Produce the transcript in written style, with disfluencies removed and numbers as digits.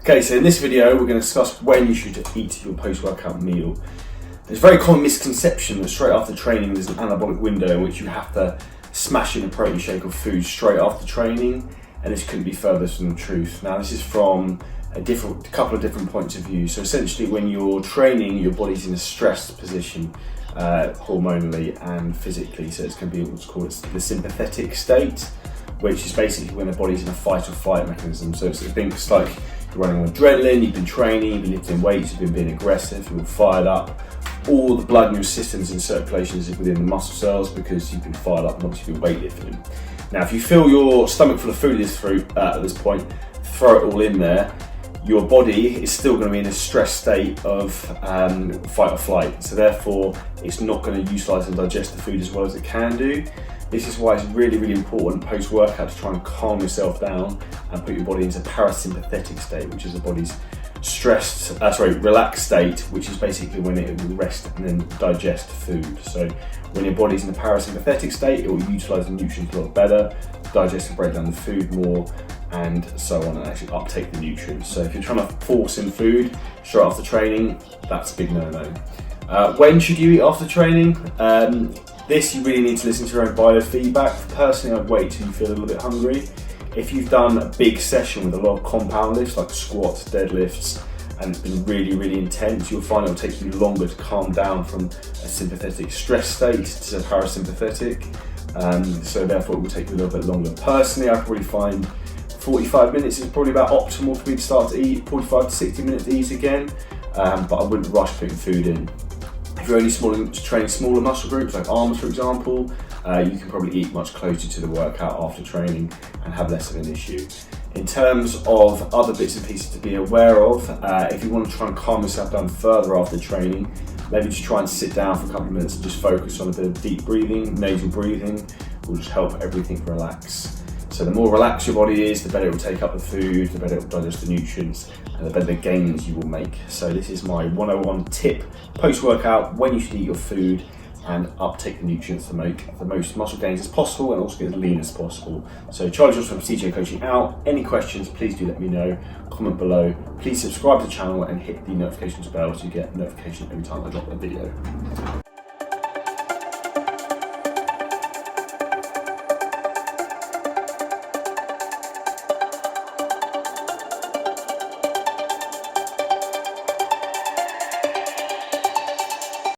Okay, so in this video we're going to discuss when you should eat your post-workout meal. There's a very common misconception that straight after training there's an anabolic window in which you have to smash in a protein shake or food straight after training, and this couldn't be further from the truth. Now this is from a couple of different points of view. So essentially when you're training, your body's in a stressed position hormonally and physically, so it's going to be what's called the sympathetic state, which is basically when the body's in a fight or flight mechanism. So it's like you're running on adrenaline, you've been training, you've been lifting weights, you've been being aggressive, you're fired up. All the blood in your system's in circulation is within the muscle cells because you've been fired up and obviously you've been weightlifting. Now, if you fill your stomach full of food at this point, throw it all in there, your body is still going to be in a stress state of fight or flight. So therefore, it's not going to utilise and digest the food as well as it can do. This is why it's really, really important post-workout to try and calm yourself down and put your body into a parasympathetic state, which is the body's relaxed state, which is basically when it will rest and then digest food. So when your body's in a parasympathetic state, it will utilise the nutrients a lot better, digest and break down the food more, and so on, and actually uptake the nutrients. So if you're trying to force in food straight after training, that's a big no-no. When should you eat after training? This you really need to listen to your own biofeedback. Personally, I'd wait till you feel a little bit hungry. If you've done a big session with a lot of compound lifts like squats, deadlifts, and it's been really, really intense, you'll find it will take you longer to calm down from a sympathetic stress state to parasympathetic. So therefore it will take you a little bit longer. Personally, I probably find 45 minutes is probably about optimal for me to start to eat, 45 to 60 minutes to eat again, but I wouldn't rush putting food in. If you're only training smaller muscle groups like arms for example, you can probably eat much closer to the workout after training and have less of an issue. In terms of other bits and pieces to be aware of, if you want to try and calm yourself down further after training, maybe just try and sit down for a couple of minutes and just focus on a bit of deep breathing. Nasal breathing will just help everything relax. So the more relaxed your body is, the better it will take up the food, the better it will digest the nutrients, and the better the gains you will make. So this is my 101 tip post-workout when you should eat your food and uptake the nutrients to make the most muscle gains as possible and also get as lean as possible. So Charlie Johnson from CJ Coaching out. Any questions, please do let me know. Comment below. Please subscribe to the channel and hit the notifications bell so you get notification every time I drop a video.